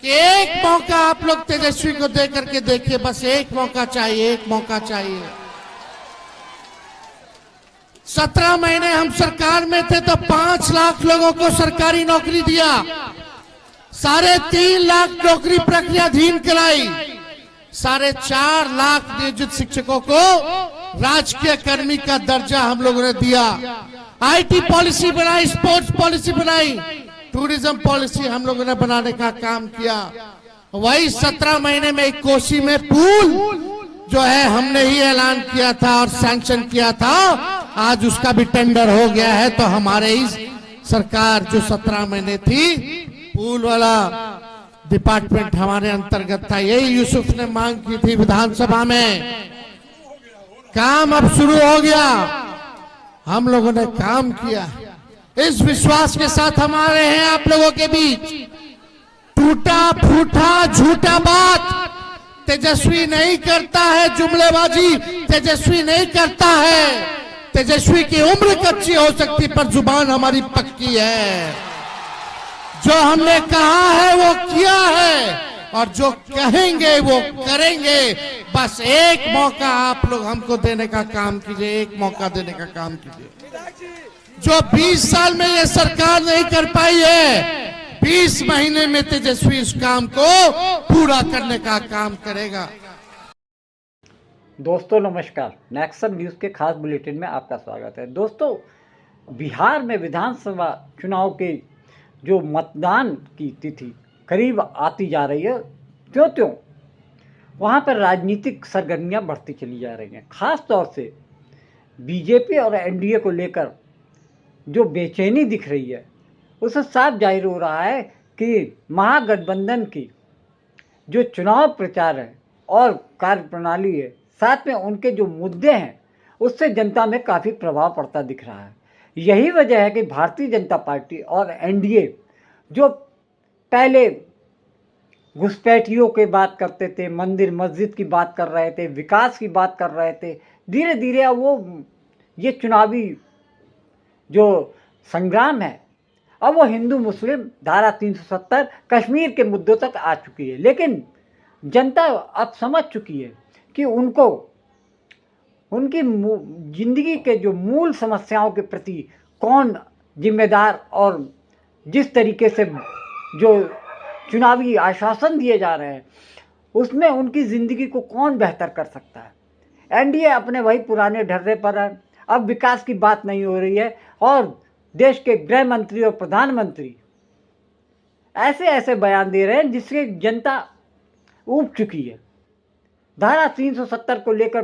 कि एक मौका आप लोग तेजस्वी को दे करके देखिए, बस एक मौका चाहिए, एक मौका चाहिए। 17 महीने हम सरकार में थे तो 5 लाख लोगों को सरकारी नौकरी दिया, 3.5 लाख नौकरी प्रक्रियाधीन कराई, 4.5 लाख नियोजित शिक्षकों को राजकीय कर्मी का दर्जा हम लोगों ने दिया, आईटी पॉलिसी बनाई, स्पोर्ट्स पॉलिसी बनाई, टूरिज्म पॉलिसी हम लोगों ने बनाने का काम किया। वही 17 महीने में एक कोसी में पुल जो है हमने ही ऐलान किया था और सैंक्शन किया था, आज उसका भी टेंडर हो गया है। तो हमारे ही सरकार जो 17 महीने थी, पुल वाला डिपार्टमेंट हमारे अंतर्गत था, यही यूसुफ ने मांग की थी विधानसभा में, काम अब शुरू हो गया, हम लोगों ने काम किया। इस विश्वास के साथ हम आ रहे हैं आप लोगों के बीच। टूटा फूटा झूठा बात तेजस्वी नहीं करता है, जुमलेबाजी तेजस्वी नहीं करता है। तेजस्वी की उम्र कच्ची हो सकती पर जुबान हमारी पक्की है। जो हमने कहा है वो किया है और जो कहेंगे वो करेंगे। बस एक मौका आप लोग हमको देने का काम कीजिए, एक मौका देने का काम कीजिए। जो 20 साल में ये सरकार नहीं कर पाई है, 20 महीने में तेजस्वी इस काम को पूरा करने का काम करेगा। दोस्तों नमस्कार, नेक्सन न्यूज़ के खास बुलेटिन में आपका स्वागत है। दोस्तों, बिहार में विधानसभा चुनाव के जो मतदान की तिथि करीब आती जा रही है, त्यों वहाँ पर राजनीतिक सरगर्मियाँ बढ़ती चली जा रही हैं। खास तौर से बीजेपी और एनडीए को लेकर जो बेचैनी दिख रही है, उससे साफ जाहिर हो रहा है कि महागठबंधन की जो चुनाव प्रचार है और कार्यप्रणाली है, साथ में उनके जो मुद्दे हैं, उससे जनता में काफ़ी प्रभाव पड़ता दिख रहा है। यही वजह है कि भारतीय जनता पार्टी और एनडीए जो पहले घुसपैठियों की बात करते थे, मंदिर मस्जिद की बात कर रहे थे, विकास की बात कर रहे थे, धीरे धीरे अब वो ये चुनावी जो संग्राम है, अब वो हिंदू मुस्लिम धारा 370 कश्मीर के मुद्दों तक आ चुकी है। लेकिन जनता अब समझ चुकी है कि उनको उनकी जिंदगी के जो मूल समस्याओं के प्रति कौन जिम्मेदार, और जिस तरीके से जो चुनावी आश्वासन दिए जा रहे हैं उसमें उनकी ज़िंदगी को कौन बेहतर कर सकता है। एनडीए अपने वही पुराने ढर्रे पर है, अब विकास की बात नहीं हो रही है और देश के गृह मंत्री और प्रधानमंत्री ऐसे ऐसे बयान दे रहे हैं जिससे जनता ऊब चुकी है। धारा 370 को लेकर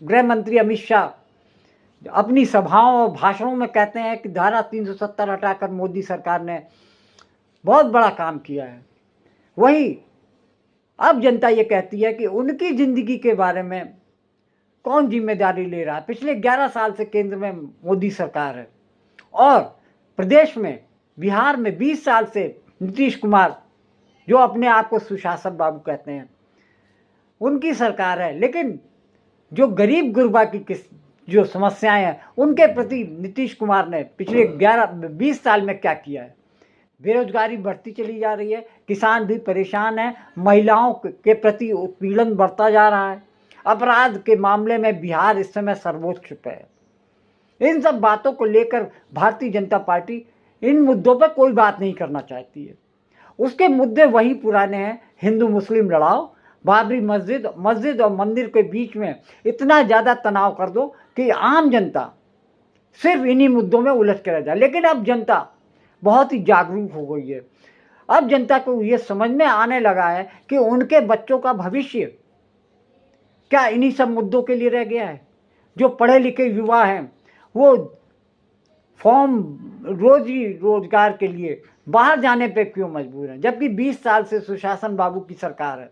गृह मंत्री अमित शाह अपनी सभाओं और भाषणों में कहते हैं कि धारा 370 हटाकर मोदी सरकार ने बहुत बड़ा काम किया है। वही अब जनता ये कहती है कि उनकी ज़िंदगी के बारे में कौन जिम्मेदारी ले रहा है। पिछले 11 साल से केंद्र में मोदी सरकार है और प्रदेश में बिहार में 20 साल से नीतीश कुमार, जो अपने आप को सुशासन बाबू कहते हैं, उनकी सरकार है। लेकिन जो गरीब गुरबा की जो समस्याएं हैं उनके प्रति नीतीश कुमार ने पिछले 20 साल में क्या किया है। बेरोजगारी बढ़ती चली जा रही है, किसान भी परेशान है, महिलाओं के प्रति उत्पीड़न बढ़ता जा रहा है, अपराध के मामले में बिहार इस समय सर्वोच्च पे है। इन सब बातों को लेकर भारतीय जनता पार्टी इन मुद्दों पर कोई बात नहीं करना चाहती है। उसके मुद्दे वही पुराने हैं, हिंदू मुस्लिम लड़ाओ, बाबरी मस्जिद और मंदिर के बीच में इतना ज़्यादा तनाव कर दो कि आम जनता सिर्फ इन्हीं मुद्दों में उलझ कर रह जाए। लेकिन अब जनता बहुत ही जागरूक हो गई है। अब जनता को ये समझ में आने लगा है कि उनके बच्चों का भविष्य क्या इन्हीं सब मुद्दों के लिए रह गया है। जो पढ़े लिखे युवा हैं वो फॉर्म रोजगार के लिए बाहर जाने पे क्यों मजबूर हैं, जबकि 20 साल से सुशासन बाबू की सरकार है।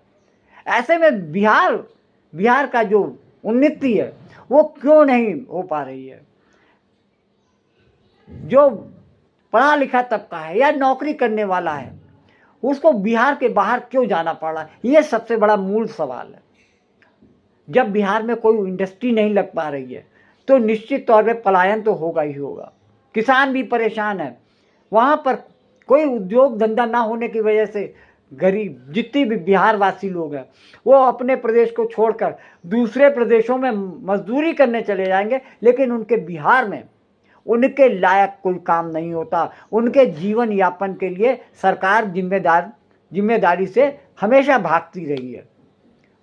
ऐसे में बिहार का जो उन्नति है वो क्यों नहीं हो पा रही है। जो पढ़ा लिखा तबका है या नौकरी करने वाला है उसको बिहार के बाहर क्यों जाना पड़ रहा है, ये सबसे बड़ा मूल सवाल है। जब बिहार में कोई इंडस्ट्री नहीं लग पा रही है तो निश्चित तौर पे पलायन तो होगा ही होगा। किसान भी परेशान है, वहाँ पर कोई उद्योग धंधा ना होने की वजह से गरीब जितनी भी बिहार वासी लोग हैं वो अपने प्रदेश को छोड़कर दूसरे प्रदेशों में मजदूरी करने चले जाएंगे, लेकिन उनके बिहार में उनके लायक कोई काम नहीं होता। उनके जीवन यापन के लिए सरकार जिम्मेदारी से हमेशा भागती रही है।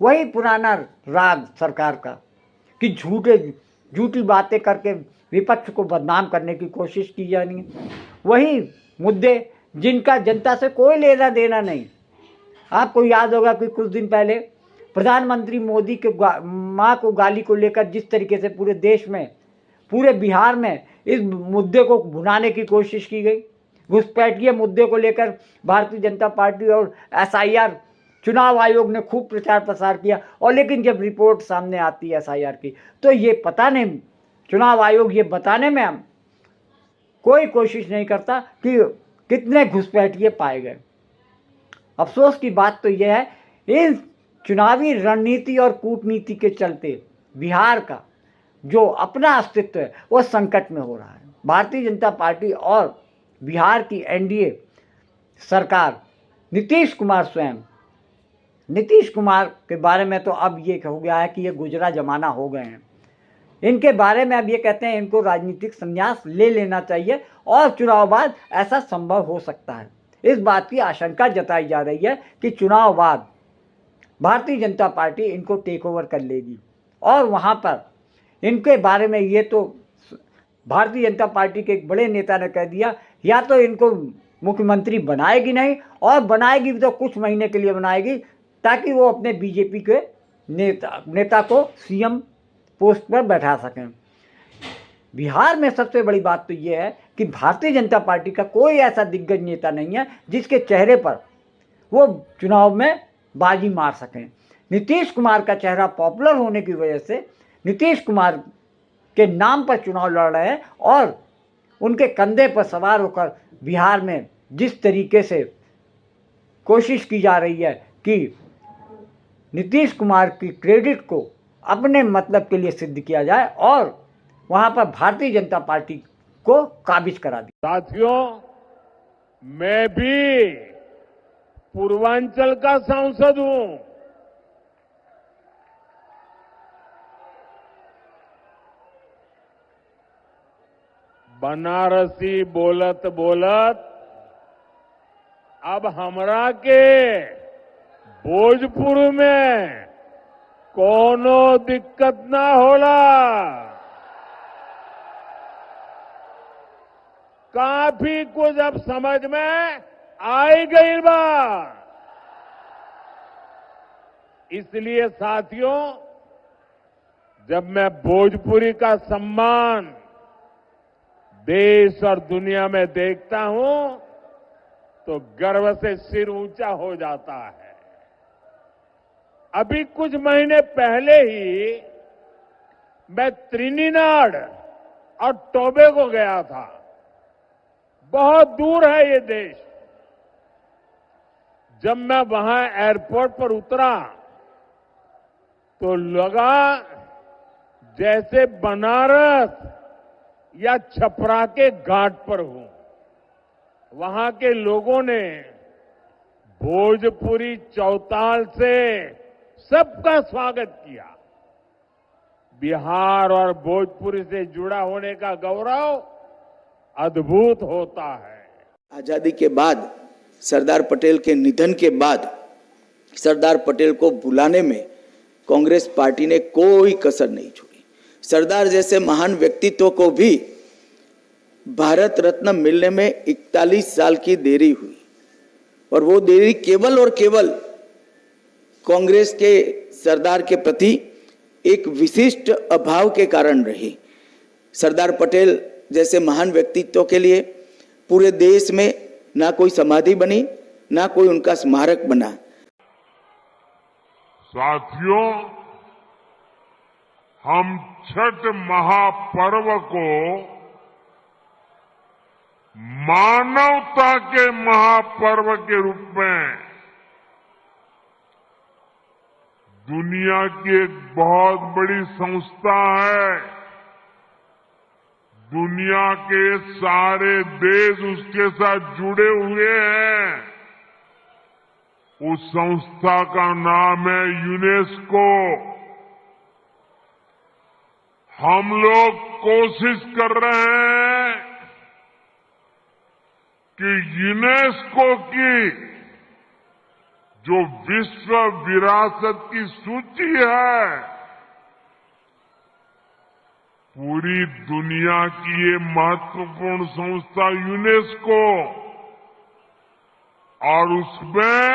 वही पुराना राग सरकार का कि झूठी बातें करके विपक्ष को बदनाम करने की कोशिश की जानी है। वही मुद्दे जिनका जनता से कोई लेना देना नहीं। आपको याद होगा कि कुछ दिन पहले प्रधानमंत्री मोदी के माँ को गाली को लेकर जिस तरीके से पूरे देश में, पूरे बिहार में इस मुद्दे को भुनाने की कोशिश की गई, घुसपैठिए मुद्दे को लेकर भारतीय जनता पार्टी और SIR चुनाव आयोग ने खूब प्रचार प्रसार किया। और लेकिन जब रिपोर्ट सामने आती है SIR की, तो ये पता नहीं, चुनाव आयोग ये बताने में कोई कोशिश नहीं करता कि कितने घुसपैठिए पाए गए। अफसोस की बात तो यह है, इन चुनावी रणनीति और कूटनीति के चलते बिहार का जो अपना अस्तित्व है वो संकट में हो रहा है। भारतीय जनता पार्टी और बिहार की NDA सरकार, नीतीश कुमार के बारे में तो अब ये हो गया है कि ये गुजरा जमाना हो गए हैं। इनके बारे में अब ये कहते हैं इनको राजनीतिक संन्यास ले लेना चाहिए और चुनाव बाद ऐसा संभव हो सकता है। इस बात की आशंका जताई जा रही है कि चुनाव बाद भारतीय जनता पार्टी इनको टेक ओवर कर लेगी और वहाँ पर इनके बारे में ये तो भारतीय जनता पार्टी के एक बड़े नेता ने कह दिया, या तो इनको मुख्यमंत्री बनाएगी नहीं, और बनाएगी तो कुछ महीने के लिए बनाएगी ताकि वो अपने बीजेपी के नेता को CM पोस्ट पर बैठा सकें। बिहार में सबसे बड़ी बात तो ये है कि भारतीय जनता पार्टी का कोई ऐसा दिग्गज नेता नहीं है जिसके चेहरे पर वो चुनाव में बाजी मार सकें। नीतीश कुमार का चेहरा पॉपुलर होने की वजह से नीतीश कुमार के नाम पर चुनाव लड़ रहे हैं और उनके कंधे पर सवार होकर बिहार में जिस तरीके से कोशिश की जा रही है कि नीतीश कुमार की क्रेडिट को अपने मतलब के लिए सिद्ध किया जाए और वहां पर भारतीय जनता पार्टी को काबिज करा दिया। साथियों, मैं भी पूर्वांचल का सांसद हूं। बनारसी बोलत बोलत अब हमरा के भोजपुर में कोनो दिक्कत ना होला। काफी कुछ अब समझ में आई गई बा। इसलिए साथियों, जब मैं भोजपुरी का सम्मान देश और दुनिया में देखता हूं तो गर्व से सिर ऊंचा हो जाता है। अभी कुछ महीने पहले ही मैं त्रिनिदाद और टोबैगो गया था। बहुत दूर है ये देश। जब मैं वहां एयरपोर्ट पर उतरा तो लगा जैसे बनारस या छपरा के घाट पर हूं। वहां के लोगों ने भोजपुरी चौताल से सबका स्वागत किया। बिहार और भोजपुरी से जुड़ा होने का गौरव अद्भुत होता है। आजादी के बाद, सरदार पटेल के निधन के बाद, सरदार पटेल को बुलाने में कांग्रेस पार्टी ने कोई कसर नहीं छोड़ी। सरदार जैसे महान व्यक्तित्व को भी भारत रत्न मिलने में 41 साल की देरी हुई और वो देरी केवल और केवल कांग्रेस के सरदार के प्रति एक विशिष्ट अभाव के कारण रही। सरदार पटेल जैसे महान व्यक्तित्व के लिए पूरे देश में ना कोई समाधि बनी, ना कोई उनका स्मारक बना। साथियों, हम छठ महापर्व को मानवता के महापर्व के रूप में दुनिया की एक बहुत बड़ी संस्था है, दुनिया के सारे देश उसके साथ जुड़े हुए हैं, उस संस्था का नाम है यूनेस्को। हम लोग कोशिश कर रहे हैं कि यूनेस्को की जो विश्व विरासत की सूची है, पूरी दुनिया की ये महत्वपूर्ण संस्था यूनेस्को, और उसमें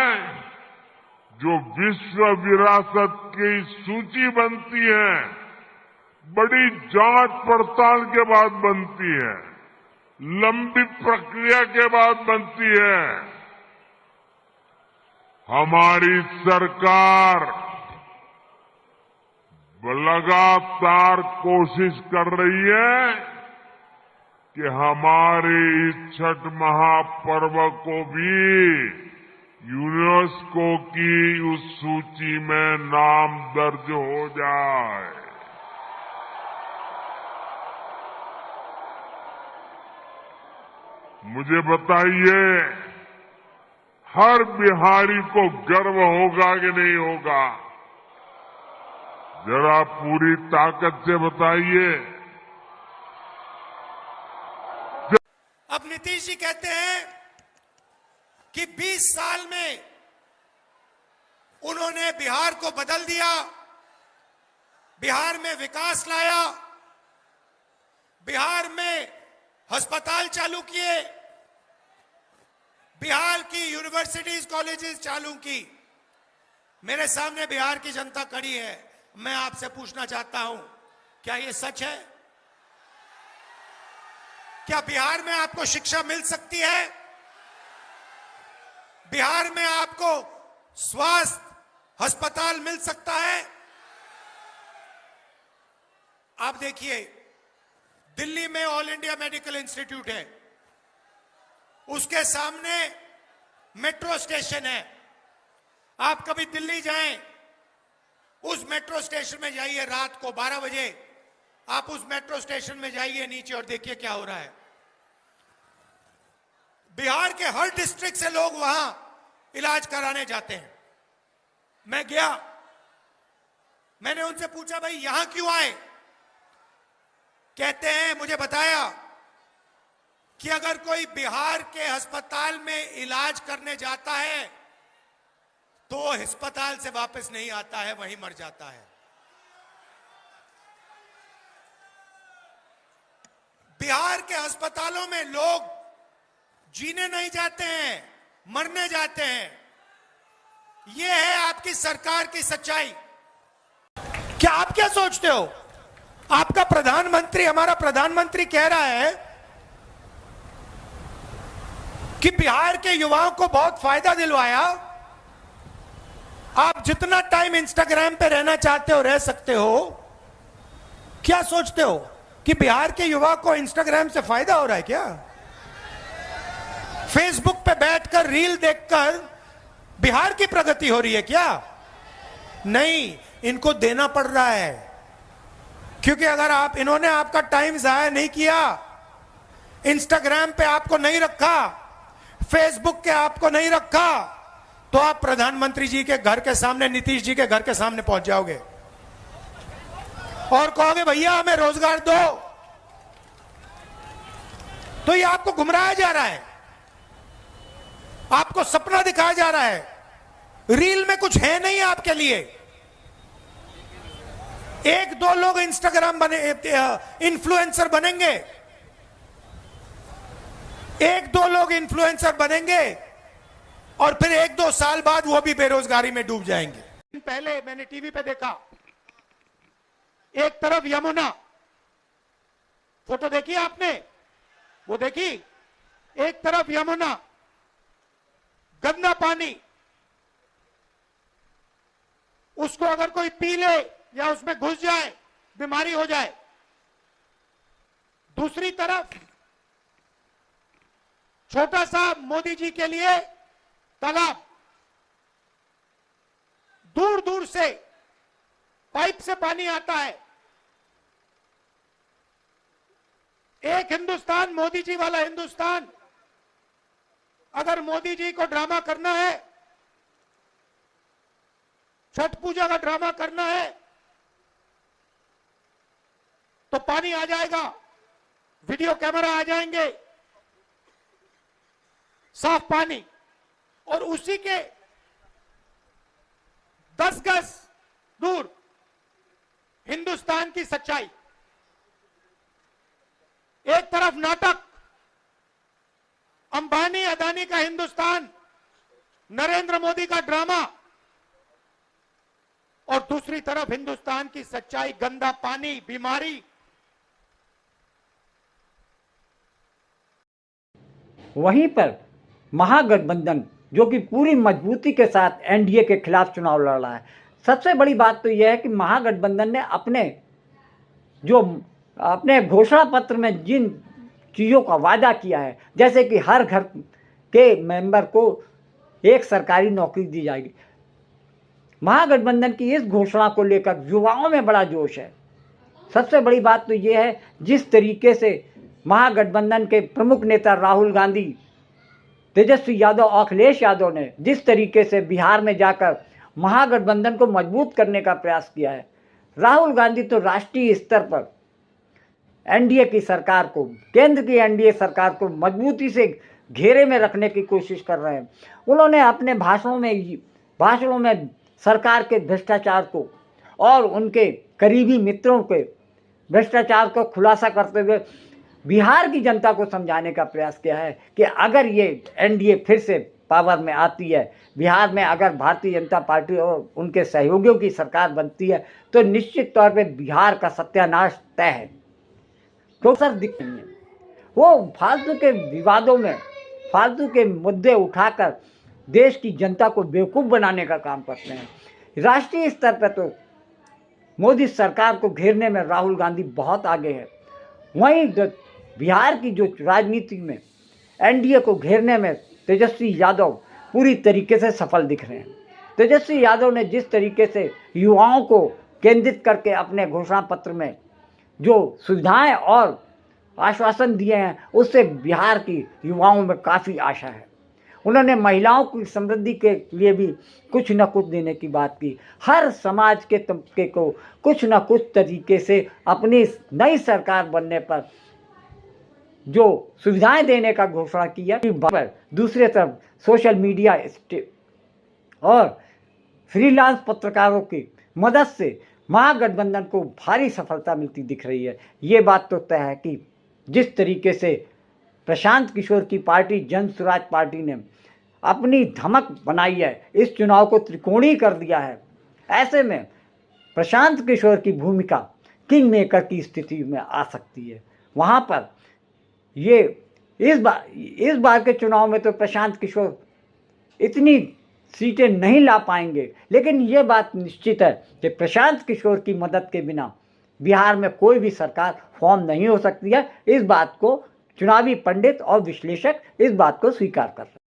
जो विश्व विरासत की सूची बनती है, बड़ी जांच पड़ताल के बाद बनती है, लंबी प्रक्रिया के बाद बनती है। हमारी सरकार लगातार कोशिश कर रही है कि हमारे इस छठ महापर्व को भी यूनेस्को की उस सूची में नाम दर्ज हो जाए। मुझे बताइए, हर बिहारी को गर्व होगा कि नहीं होगा? जरा पूरी ताकत से बताइए। अब नीतीश जी कहते हैं कि 20 साल में उन्होंने बिहार को बदल दिया, बिहार में विकास लाया, बिहार में अस्पताल चालू किए, बिहार की यूनिवर्सिटीज कॉलेजेस चालू की। मेरे सामने बिहार की जनता खड़ी है। मैं आपसे पूछना चाहता हूं, क्या यह सच है? क्या बिहार में आपको शिक्षा मिल सकती है? बिहार में आपको स्वास्थ्य अस्पताल मिल सकता है? आप देखिए, दिल्ली में ऑल इंडिया मेडिकल इंस्टीट्यूट है, उसके सामने मेट्रो स्टेशन है। आप कभी दिल्ली जाएं, उस मेट्रो स्टेशन में जाइए, रात को 12 बजे आप उस मेट्रो स्टेशन में जाइए नीचे और देखिए क्या हो रहा है। बिहार के हर डिस्ट्रिक्ट से लोग वहां इलाज कराने जाते हैं। मैं गया, मैंने उनसे पूछा, भाई यहां क्यों आए? कहते हैं, मुझे बताया कि अगर कोई बिहार के अस्पताल में इलाज करने जाता है तो अस्पताल से वापस नहीं आता है, वहीं मर जाता है। बिहार के अस्पतालों में लोग जीने नहीं जाते हैं, मरने जाते हैं। यह है आपकी सरकार की सच्चाई। क्या आप क्या सोचते हो? आपका प्रधानमंत्री, हमारा प्रधानमंत्री कह रहा है कि बिहार के युवाओं को बहुत फायदा दिलवाया। आप जितना टाइम इंस्टाग्राम पे रहना चाहते हो रह सकते हो। क्या सोचते हो कि बिहार के युवा को इंस्टाग्राम से फायदा हो रहा है क्या? फेसबुक पे बैठकर रील देखकर बिहार की प्रगति हो रही है क्या? नहीं, इनको देना पड़ रहा है। क्योंकि अगर इन्होंने आपका टाइम जाया नहीं किया, इंस्टाग्राम पे आपको नहीं रखा, फेसबुक के आपको नहीं रखा, तो आप प्रधानमंत्री जी के घर के सामने, नीतीश जी के घर के सामने पहुंच जाओगे और कहोगे भैया हमें रोजगार दो। तो ये आपको गुमराया जा रहा है, आपको सपना दिखाया जा रहा है। रील में कुछ है नहीं आपके लिए। एक दो लोग इंस्टाग्राम बने, इन्फ्लुएंसर बनेंगे, एक दो लोग इन्फ्लुएंसर बनेंगे और फिर 1-2 साल बाद वो भी बेरोजगारी में डूब जाएंगे। पहले मैंने टीवी पे देखा, एक तरफ यमुना, फोटो देखी आपने? वो देखी? एक तरफ यमुना, गंदा पानी, उसको अगर कोई पी ले या उसमें घुस जाए बीमारी हो जाए। दूसरी तरफ छोटा सा मोदी जी के लिए तालाब, दूर दूर से पाइप से पानी आता है। एक हिंदुस्तान, मोदी जी वाला हिंदुस्तान। अगर मोदी जी को ड्रामा करना है छठ पूजा का ड्रामा करना है तो पानी आ जाएगा, वीडियो कैमरा आ जाएंगे, साफ पानी, और उसी के 10 गज दूर हिंदुस्तान की सच्चाई। एक तरफ नाटक, अंबानी अदानी का हिंदुस्तान, नरेंद्र मोदी का ड्रामा, और दूसरी तरफ हिंदुस्तान की सच्चाई, गंदा पानी, बीमारी। वहीं पर महागठबंधन जो कि पूरी मजबूती के साथ एनडीए के खिलाफ चुनाव लड़ रहा है। सबसे बड़ी बात तो यह है कि महागठबंधन ने अपने घोषणा पत्र में जिन चीज़ों का वादा किया है, जैसे कि हर घर के मेंबर को एक सरकारी नौकरी दी जाएगी, महागठबंधन की इस घोषणा को लेकर युवाओं में बड़ा जोश है। सबसे बड़ी बात तो यह है जिस तरीके से महागठबंधन के प्रमुख नेता राहुल गांधी, तेजस्वी यादव, अखिलेश यादव ने जिस तरीके से बिहार में जाकर महागठबंधन को मजबूत करने का प्रयास किया है। राहुल गांधी तो राष्ट्रीय स्तर पर एनडीए की सरकार को, केंद्र की एनडीए सरकार को मजबूती से घेरे में रखने की कोशिश कर रहे हैं। उन्होंने अपने भाषणों में सरकार के भ्रष्टाचार को और उनके करीबी मित्रों के भ्रष्टाचार को खुलासा करते हुए बिहार की जनता को समझाने का प्रयास किया है कि अगर ये एनडीए फिर से पावर में आती है, बिहार में अगर भारतीय जनता पार्टी और उनके सहयोगियों की सरकार बनती है, तो निश्चित तौर पे बिहार का सत्यानाश तय है। तो सर दिख नहीं है, वो फालतू के विवादों में फालतू के मुद्दे उठाकर देश की जनता को बेवकूफ़ बनाने का काम करते हैं। राष्ट्रीय स्तर पर तो मोदी सरकार को घेरने में राहुल गांधी बहुत आगे है, वहीं बिहार की जो राजनीति में एनडीए को घेरने में तेजस्वी यादव पूरी तरीके से सफल दिख रहे हैं। तेजस्वी यादव ने जिस तरीके से युवाओं को केंद्रित करके अपने घोषणा पत्र में जो सुविधाएं और आश्वासन दिए हैं, उससे बिहार की युवाओं में काफ़ी आशा है। उन्होंने महिलाओं की समृद्धि के लिए भी कुछ न कुछ देने की बात की। हर समाज के तबके को कुछ न कुछ तरीके से अपनी नई सरकार बनने पर जो सुविधाएं देने का घोषणा की है। पर दूसरी तरफ सोशल मीडिया और फ्रीलांस पत्रकारों की मदद से महागठबंधन को भारी सफलता मिलती दिख रही है। ये बात तो तय है कि जिस तरीके से प्रशांत किशोर की पार्टी जन स्वराज पार्टी ने अपनी धमक बनाई है, इस चुनाव को त्रिकोणीय कर दिया है, ऐसे में प्रशांत किशोर की भूमिका किंग मेकर की स्थिति में आ सकती है। वहाँ पर ये इस बार के चुनाव में तो प्रशांत किशोर इतनी सीटें नहीं ला पाएंगे, लेकिन ये बात निश्चित है कि प्रशांत किशोर की मदद के बिना बिहार में कोई भी सरकार फॉर्म नहीं हो सकती है। इस बात को चुनावी पंडित और विश्लेषक इस बात को स्वीकार कर रहे हैं।